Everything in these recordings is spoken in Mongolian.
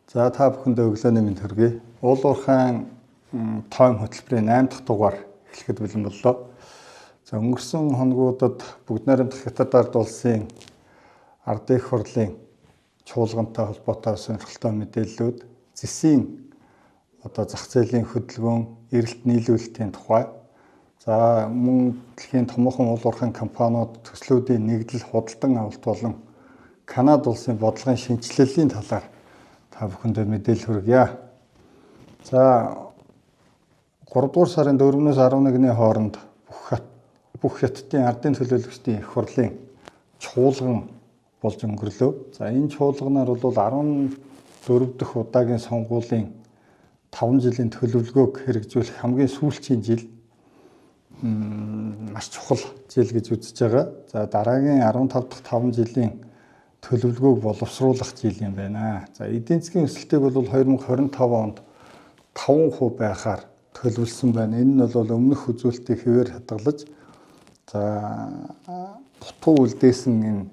За та бүхэндээ өглөөний мэнд хүргэе. Уул уурхайн тойм хөтөлбөрийн 8 дахь дугаар эхлэхэд бэлэн боллоо. За өнгөрсөн хоногудад бүгд найрамдах Хятад ард улсын ардын их хурлын чуулгантай холбоотой сонирхолтой мэдээллүүд, зэсийн зах зээлийн хөдөлгөөн, эрэлт нийлүүлэлтийн тухай, за мөн дэлхийн томоохон уул уурхайн компаниуд төслүүдийн нэгдэл, худалдан авалт болон Канада улсын бодлогын шинжилгээлийн талаар та бүхэндээ мэдээлэл хүргье. За 3 дугаар сарын 4-өөс 11-ний хооронд бүх хятадын ардын төлөөлөгчдийн их хурлын чуулган болж өнгөрлөө. За энэ чуулганаар бол 14 дахь удаагийн сонгуулийн 5 жилийн төлөвлөгөөг хэрэгжүүлэх хамгийн сүүлчийн жил, маш чухал жил гэж үзэж байгаа. За дараагийн 15 дахь 5 жилийн төлөвлөгөөг боловсруулах жил юм байна. За эдийн засгийн өсөлтийг бол 2025 онд 5% байхаар төлөвлөсөн байна. Энэ нь бол өмнөх үзүүлэлтийг хэвээр хадгалж, за дутуу үлдээсэн энэ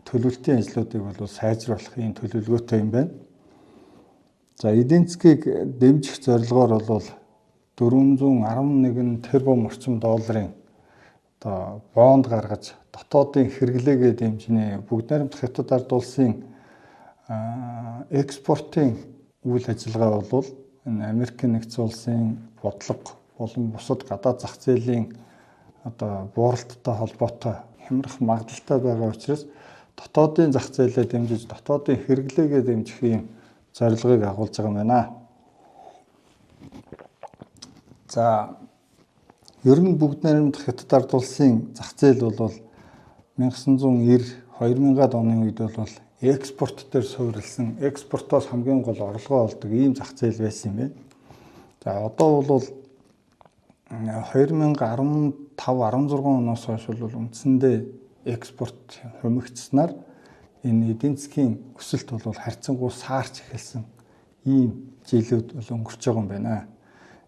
төлөвлөлтийн ажлуудыг бол сайжруулах ийм төлөвлөгөөтэй юм байна. За эдийн засгийг дэмжих зорилгоор бол 411 тэрбум орчим долларын бонд гаргаж дотоодын хэрэглээгээ дэмжинэ. Бүгд найрамдах Хятад ард улсын экспортын үйл ажиллагаа бол энэ Америкийн нэгдсэн улсын бодлого болон бусад гадаад зах зээлийн бууралттай холбоотой хямрах магадлалтай байгаа учраас дотоодын зах зээлээ дэмжиж, дотоодын хэрэглээгээ дэмжих ийм зорилгыг агуулж байгаа юм байна. За ер нь бүгд найрамдах Хятад ард улсын зах зээл бол 1990-2000-ад оны үед бол экспорт дээр суурилсан, экспортоос хамгийн гол орлогоо олдог ийм зах зээл байсан юм байна. За одоо бол 2015-16 оноос хойш бол үндсэндээ экспорт хумигдсанаар энэ эдийн засгийн өсөлт бол харьцангуй саарч эхэлсэн ийм жилүүд бол өнгөрч байгаа юм байна.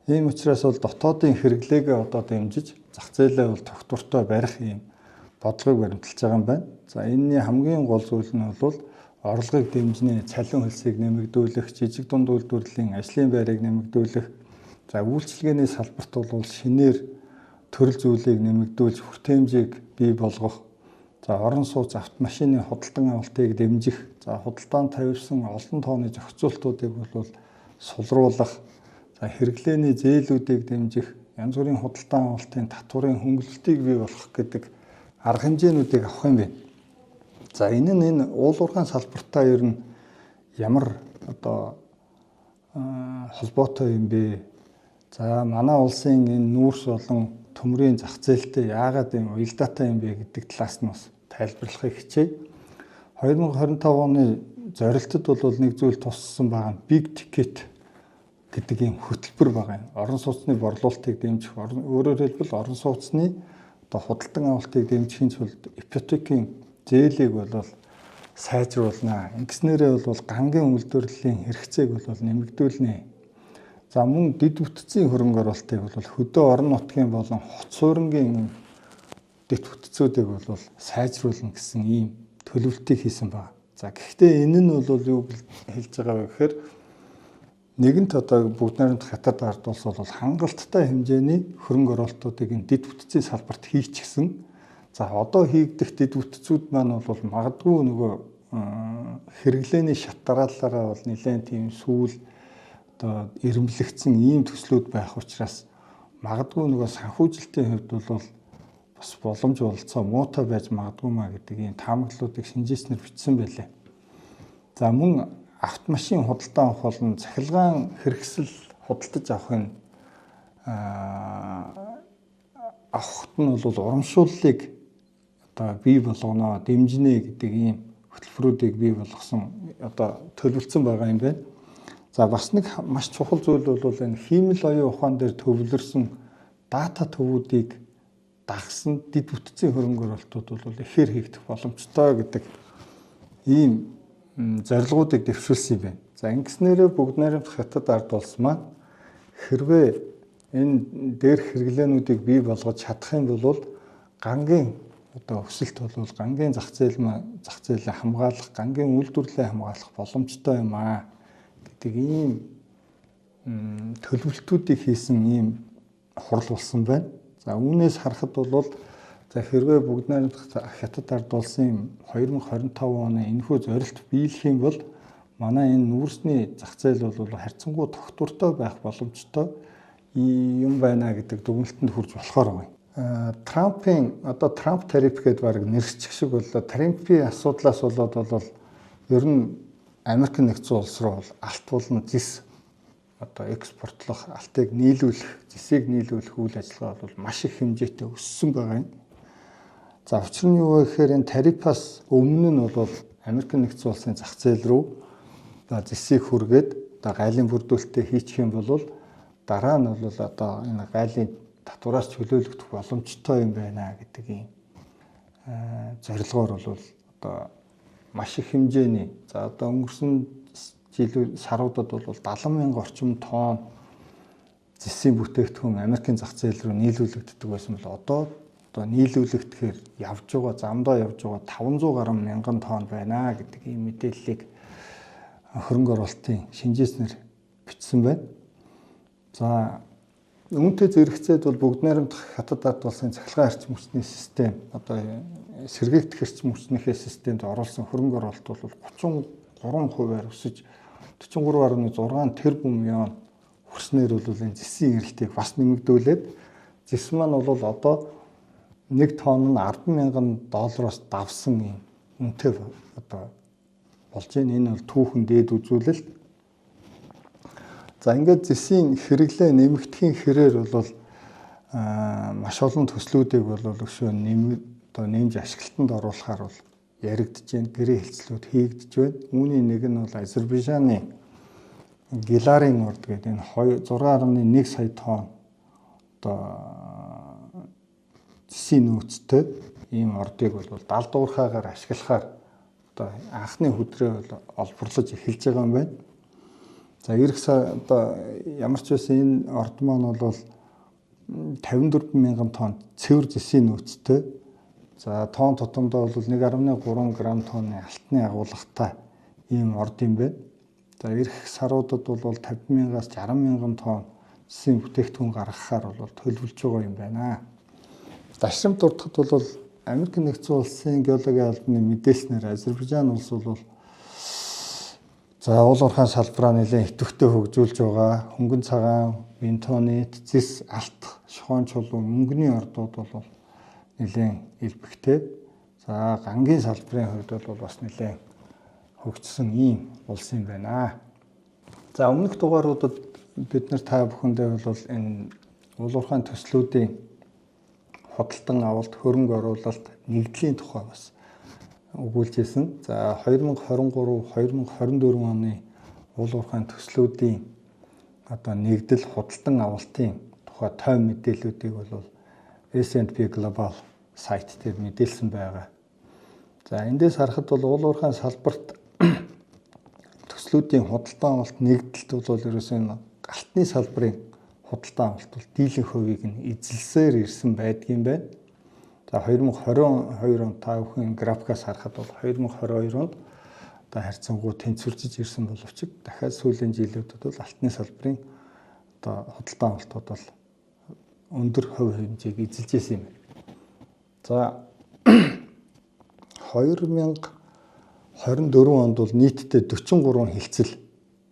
Ийм учраас бол дотоодын хэрэглээгээ одоо дэмжиж, зах зээлээ бол тогтвортой барих ийм бодлогыг баримталж байгаа юм байна. За энэний хамгийн гол зүйл нь бол орлогыг дэмжинэ, цалин хөлсийг нэмэгдүүлэх, жижиг дунд үйлдвэрлэлийн ажлын байрыг нэмэгдүүлэх, за үйлчилгээний салбарт бол шинээр төрөл зүйлийг нэмэгдүүлж, хүртээмжийг бий болгох, за орон сууц автомашины худалдан авалтыг дэмжих, за худалдаанд тавьсан олон тооны зохицуултуудыг бол сулруулах, за хэрэглээний зээлүүдийг дэмжих, янз бүрийн худалдан авалтын татварын хөнгөлөлтийг бий болгох гэдэг арга хэмжээнүүдийг авах юм байна. За энэ уул уурхайн салбартаа ер нь ямар холбоотой юм бэ? За манай улсын энэ нүүрс болон төмрийн зах зээлтэй яагаад ийм уялдаатай юм бэ гэдэг талаас нь бас тайлбарлахыг хичээе. 2025 оны зорилтод бол нэг зүйл туссан байгаа нь big ticket гэдэг ийм хөтөлбөр байгаа юм. Орон сууцны борлуулалтыг дэмжих, өөрөөр хэлбэл орон сууцны худалдан авалтыг дэмжихийн тулд ипотекийн зээлийг бол сайжруулна. Ингэснээрээ бол гангийн үйлдвэрлэлийн хэрэгцээг бол нэмэгдүүлнэ. За мөн дэд бүтцийн хөрөнгө оруулалтыг бол хөдөө орон нутгийн болон хот суурингийн дэд бүтцүүдийг бол сайжруулна гэсэн ийм төлөвлөлтийг хийсэн байна. За гэхдээ энэ нь бол юу хэлж байгаа вэ гэхээр нэгэнт бүгд найрамдах Хятад ард улс бол хангалттай хэмжээний хөрөнгө оруулалтуудыг энэ дэд бүтцийн салбарт хийчихсэн. За одоо хийгдэх дэд бүтцүүд маань бол магадгүй нөгөө хэрэглээний шат дараалалаараа бол нэлээд тийм сүүл ирэмблэгдсэн ийм төслүүд байх учраас магадгүй нөгөө санхүүжилтийн хувьд бол бас боломж болцоо муутай байж магадгүй маа гэдэг ийм таамаглалуудыг шинжээснээр бичсэн байлээ. За мөн автомашин худалдан авах болон цахилгаан хэрэгсэл худалдаж авахын авахт нь бол урамшууллыг бий болгоно, дэмжинэ гэдэг ийм хөтөлбөрүүдийг бий болгосон төлөвлөсөн байгаа юм байна. За бас нэг маш чухал зүйл бол энэ хиймэл оюун ухаан дээр төвлөрсөн дата төвүүдийг дагсан дэд бүтцийн хөрөнгө оруулалтууд бол ихээр хийгдэх боломжтой гэдэг ийм зорилгоодыг дэвшүүлсэн юм байна. За ингэснээрээ бүгд найрамдах Хятад ард улс маань хэрвээ энэ дээрх хэрэглээнүүдийг бий болгож чадах юм бол гангийн өсөлт бол гангийн зах зээлийн хамгаалах, гангийн үйлдвэрлэлээ хамгаалах боломжтой юм аа гэдэг ийм төлөвлөлтүүдийг хийсэн ийм хурал болсон байна. За үүнээс харахад бол за хэрвээ бүгд найрамдах хятад ард улсын 2025 оны энэхүү зорилт биелэх юм бол манай энэ нүүрсний зах зээл бол харьцангуй тогтвортой байх боломжтой юм байна гэдэг дүгнэлтэнд хүрч болохоор байна. Трампын Трамп тариф гэдэг баг нэрсчих шиг болоо. Трампын асуудлаас болоод бол ер нь Америк нэгдсэн улс руу алт болон зис экспортлох, алтыг нийлүүлэх, зисийг нийлүүлэх үйл ажиллагаа бол маш их хэмжээтэй өссөн байгаа юм. За учир нь юу вэ гэхээр энэ тарифаас өмнө нь бол Америк нэгдсэн улсын зах зээл рүү зисийг хүргээд гайлын бүрдүүлэлтээ хийчих юм бол дараа нь бол энэ гайлын татвараас чөлөөлөгдөх боломжтой юм байна гэдэг ийм зорилгоор бол маш их хэмжээний өнгөрсөн саруудад бол 70,000 орчим тонн зэсийн бүтээгдэхүүн Америкийн зах зээл рүү нийлүүлэгддэг байсан бол одоо нийлүүлэгдэхээр явж байгаа замдаа явж байгаа 500 гаруй мянган тонн байна гэдэг ийм мэдээллийг хөрөнгө оруулалтын шинжээснээр бичсэн байна. За үүнтэй зэрэгцээд бол бүгд найрамдах хятад ард улсын цахилгаан эрчим хүчний систем сэргээгдэх эрчим хүчнийхээ системд оруулсан хөрөнгө оруулалт бол 33%-аар өсөж 43.6 тэрбум хүрснээр бол энэ зэсийн эрэлтийг бас нэмэгдүүлээд зэс маань бол одоо 1 тонн нь $10,000 давсан юм үнэтэй болж байна. Энэ бол түүхэн дээд үзүүлэлт. За ингээд зэсийн хэрэглээ нэмэгдэхийн хэрээр бол маш олон төслүүдийг бол өшөө нэмж ашиглалтанд оруулахаар бол яригдж байна. Гэрээ хэлцлүүд хийгдэж байна. Үүний нэг нь бол Азербайджаны Гиларын урд гэдэг энэ 6.1 сая тонн зэсийн нөөцтэй ийм ордыг бол далдуурхаагаар ашиглахаар анхны хөдрөө олборлож эхэлж байгаа юм байна. За ямар ч байсан энэ орд маань бол 54,000 тонн цэвэр зэсийн нөөцтэй. За тоон тутамдаа бол 1.3 грамм тонны алтны агуулгатай ийм орд юм байна. За эх саруудад бол 50,000-аас 60,000 тонн зэсийн бүтээгдэхүүн гаргахаар бол төлөвлөж байгаа юм байна. Дашрамт дурдахад бол Америк нэгдсэн улсын геологийн албаны мэдээлснээр Азербайджан улс бол уул уурхайн салбараа нэлээд идэвхтэй хөгжүүлж байгаа. Хөнгөн цагаан, бентонит, зис, алт, шихуун чулуу, мөнгөний ордууд бол нэлээд илбэгтэй. За гангийн салбарын хувьд бол бас нэлээд хөгжсөн ийм улс юм байна. За өмнөх дугааруудад бид нар та бүхэндээ бол энэ уул уурхайн төслүүдийн худалдан авалт, хөрөнгө оруулалт, нэгдлийн тухай бас өгүүлж ирсэн. За 2023-2024 оны уул уурхайн төслүүдийн нэгдэл худалдан авалтын тухай тойм мэдээллүүдийг бол S&P Global сайт дээр мэдээлсэн байгаа. За эндээс харахад бол уул уурхайн салбарт төслүүдийн худалдан авалт нэгдэлт бол ерөөсөө алтны салбарын худалдан авалт бол дийлэнх хувийг нь эзэлсээр ирсэн байдгийн байна. За 2022 он та бүхэн графикаас харахад бол 2022 онд харьцангуй тэнцвэржиж ирсэн боловч дахиад сүүлийн жилүүдэд бол алтны салбарын худалдан авалтууд бол өндөр хувь хэмжээг эзэлж ирсэн юм байна. За 2024 онд бол нийтдээ 43 хилцэл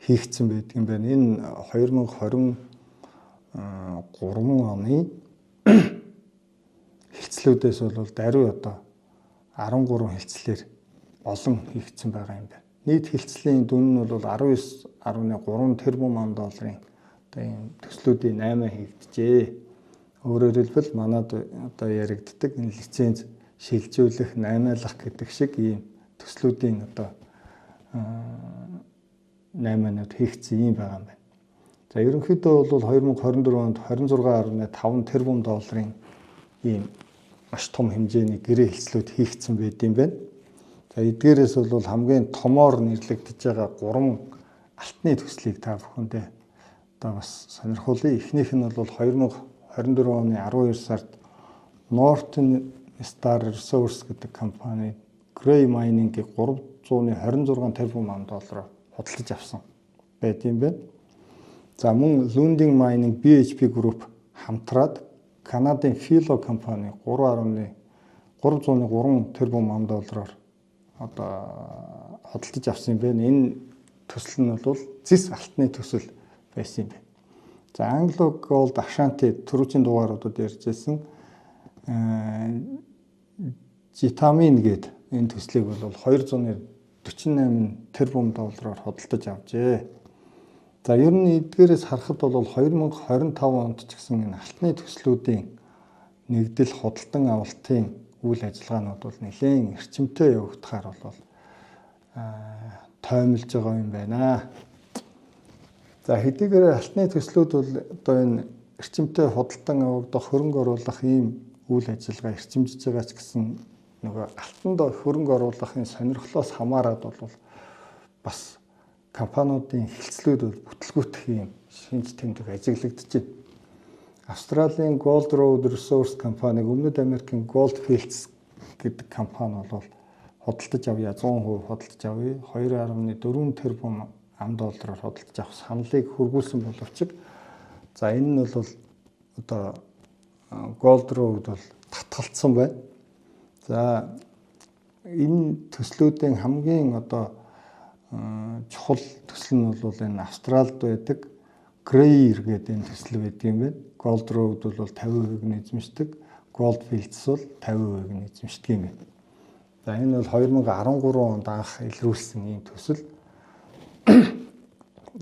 хийгдсэн байдаг юм байна. Энэ 2023 оны хилцлүүдээс бол даруй 13 хилцлэр олон хийгдсэн байгаа юм байна. Нийт хилцлийн дүн нь бол 19.3 тэрбум долларын ийм төслүүдийн 8 хийгджээ. Өөрөөр хэлбэл манад яригддаг энэ лиценз шилжүүлэх, наймаалах гэдэг шиг ийм төслүүдийн 8-аад хийгдсэн юм байгаа юм байна. За ерөнхийдөө бол 2024 онд 26.5 тэрбум долларын ийм маш том хэмжээний гэрээ хэлцлүүд хийгдсэн байт юм байна. За эдгээрээс бол хамгийн томоор нэрлэгдэж байгаа 3 алтны төслийг та бүхэндээ бас сонирхуулъя. Эхнийх нь бол 2024 оны 12 сард Northern Star Resource гэдэг компани Gray Mining-ийг $326 тэрбум доллараар худалдаж авсан. байд юм байна. За мөн Lundin Mining BHP Group хамтраад Канадын Filo компани 3.3 тэрбум $3 одоо хөдөлж авсан юм байна. Энэ төсөл нь бол зис алтны төсөл байсан юм байна. За Anglo Gold Ashanti түрүүчийн дугааруудад ярьжсэн Zitamin гээд энэ төслийг бол $248 тэрбум хөдөлж авжээ. За ер нь эдгээрээс харахад бол 2025 онд ч гэсэн энэ алтны төслүүдийн нэгдэл худалдан авалтын үйл ажиллагаанууд бол нэлээд эрчимтэй явагдахаар бол тоймлж байгаа юм байна. За хэдийгээр алтны төслүүд бол одоо энэ эрчимтэй худалдан авагдах, хөрөнгө оруулах ийм үйл ажиллагаа эрчимжиж байгаа ч гэсэн нөгөө алтанд хөрөнгө оруулахын сонирхлоос хамаарат бол бас компаниудын хэлцлүүд бол бүтлгүүтэх юм шинж тэмдэг ажиглагдаж байна. Австралийн Gold Road Resource компаниг Өмнөд Америкийн Goldfields гэдэг компани бол худалдаж авъя 100% худалдаж авъя $2.4 тэрбум $4 худалдаж авах саналыг хургуулсан боловч за энэ нь бол одоо Gold Road бол татгалцсан байна. За энэ төслүүдийн хамгийн одоо чухал төсөл нь бол энэ Австралид байдаг Gruyere гэдэг энэ төсөл байдаг юм байна. Gold Road бол 50% нь эзэмшдэг, Goldfields бол 50% нь эзэмшдэг юм байна. За энэ бол 2013 онд анх илрүүлсэн ийм төсөл.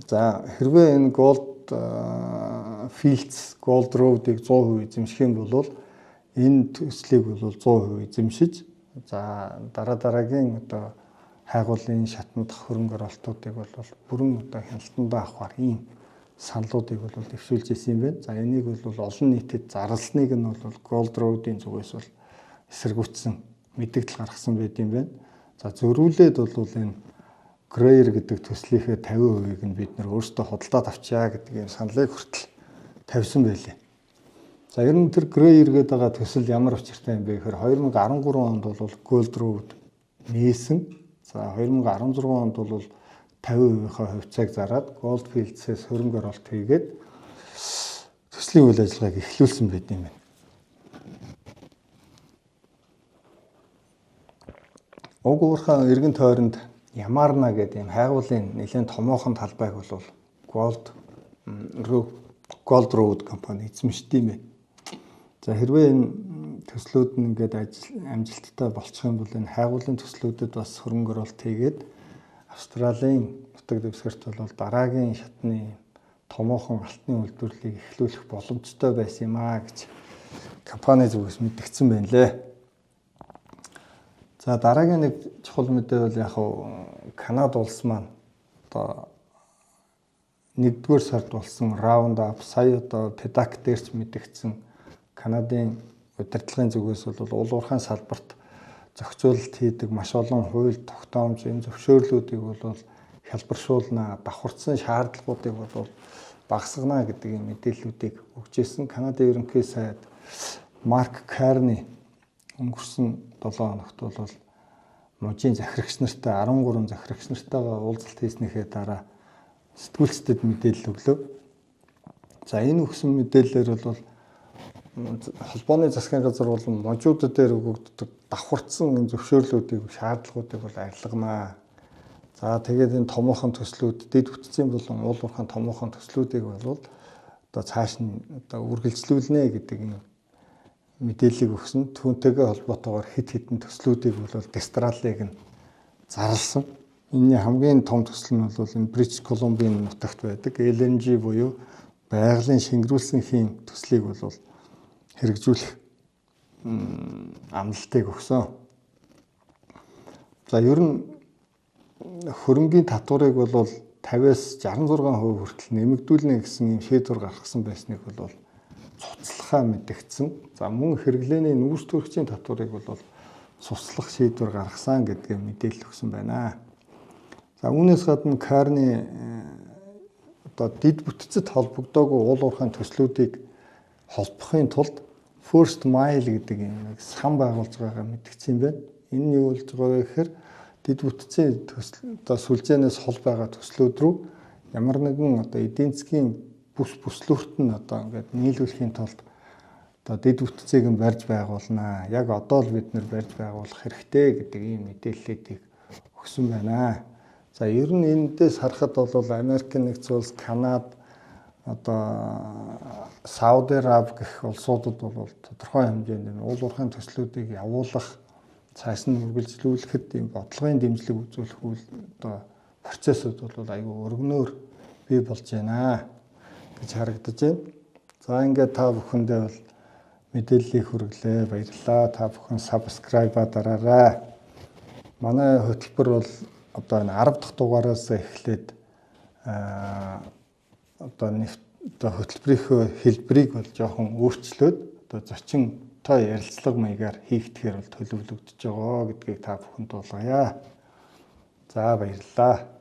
За хэрвээ энэ Goldfields, Gold Road-ыг 100% эзэмших юм бол энэ төслийг бол 100% эзэмшиж за дараагийн одоо хайгуулын шатнд хөрөнгө оруулалтуудыг бол бүрэн одоо хяналтандаа авахар ийм саналуудыг бол дэвшүүлж ирсэн юм байна. За энийг бол олон нийтэд зарлсныг нь бол Gold Road-ийн зүгээс бол эсэргүүцсэн мэдээлэл гаргасан байт юм байна. За зөрүүлээд бол энэ Gruyere гэдэг төслийнхээ 50%-ийг нь бид нөр өөрсдөө худалдаад авчаа гэдэг юм саналыг хүртэл тавьсан байлээ. За ер нь тэр Gruyere гэдэг байгаа төсөл ямар учиртай юм бэ гэхээр 2013 онд бол Gold Road нээсэн. За 2016 онд бол 50%-ийнхаа хувьцааг зараад Goldfields-ээс хөрөнгө оруулалт хийгээд төслийн үйл ажиллагааг эхлүүлсэн байт юм байна. Уг уурхай эргэн тойронд Yamarna гэдэг юм хайгуулын нэлээд томоохон талбайг бол Gold Road компани эзэмшдэг юм байна. За хэрвээ энэ төслүүд нь ингээд амжилттай болчих юм бол энэ хайгуулын төслүүдэд бас хөрөнгө оруулалт хийгээд Австралийн нутаг дэвсгэрт бол дараагийн шатны томоохон алтны үйлдвэрлэлийг эхлүүлэх боломжтой байсан юм аа гэж компани зүгээс мэдгдсэн байна лээ. За дараагийн нэг чухал мэдээ бол яг Канада улс маань одоо 1-р сард болсон Roundup сая одоо PDAC дээрч мэдгдсэн Канадын удирдлагын зүгээс бол уул уурхайн салбарт зохицуулалт хийдэг маш олон хууль тогтоомж энэ зөвшөөрлүүдийг бол хялбаршуулна, давхарцсан шаардлагуудыг бол багасгана гэдэг юм мэдээллүүдийг өгч ирсэн. Канадын ерөнхий сайд Марк Карни өнгөрсөн 7 хоногт бол мужийн захирагч нартай 13 захирагч нартайгаа уулзалт хийснийхээ дараа сэтгүүлчдэд мэдээлэл өглөө. За энэ өгсөн мэдээллээр бол холбооны засгийн газар болон мужуудад дээр өгөгддөг давхарцсан энэ зөвшөөрлүүдийг шаардлагуудыг бол арилганаа. За тэгээд энэ томоохон төслүүд дэд бүтцийн болон уул уурхайн томоохон төслүүдийг бол одоо цааш нь одоо үргэлжлүүлнэ гэдэг энэ мэдээллийг өгсөн. Түүнтэйгээ холбоотойгоор хэд хэдэн төслүүдийг бол Дестралыг нь зарласан. Энэний хамгийн том төсөл нь бол энэ British Columbia-ийн нутагт байдаг LNG буюу байгалийн шингэрүүлсэн хийн төслийг бол хэрэгжүүлэх амлалтыг өгсөн. За ер нь хөрөнгийн татварыг бол 50-аас 66% хүртэл нэмэгдүүлнэ гэсэн юм шийдвэр гаргасан байсныг бол цуцлахаа мэдгдсэн. За мөн хэрэглээний нүүрс төрөгчийн татварыг бол цуцлах шийдвэр гаргасан гэдгээ мэдээлэл өгсөн байна. За үүнээс гадна Карни одоо дид бүтцэд холбогдоогүй уул уурхайн төслүүдийг холбохын тулд First Mile гэдэг юм нэг сан байгуулж байгаа мэдгдсэн юм байна. Энэ нь юу болж байгаа вэ гэхээр дид бүтцийн төсөл одоо сүлжээнээс хол байгаа төслүүд рүү ямар нэгэн одоо эдийн засгийн бүслүүрт нь одоо ингээд нийлүүлэхийн тулд одоо дэд бүтцийг нь барьж байгуулнаа. Яг одоо л бид нэр барьж байгуулах хэрэгтэй гэдэг ийм мэдээллийг өгсөн байна. За ер нь эндээс харахад бол Америкийн нэгдсэн улс, Канада, одоо Сауди Араб гэх улсуудад бол тодорхой хэмжээнд энэ уул уурхайн төслүүдийг явуулах, цааш нь үргэлжлүүлэхэд ийм бодлогын дэмжлэг үзүүлэх үйл одоо процессыг бол айгүй өргөнөөр бий болж байна гэж харагдаж байна. За ингээд та бүхэндээ бол мэдээллийг хүргэлээ. Баярлалаа. Та бүхэн subscribe дараарай. Манай хөтөлбөр бол одоо энэ 10 дахь дугаараас эхлээд одоо хөтөлбөрийнхөө хэлбэрийг бол жоохон өөрчлөөд одоо зочинтой ярилцлага маягаар хийгдэхээр бол төлөвлөгдөж байгаа гэдгийг та бүхэнд дуулгая. За баярлалаа.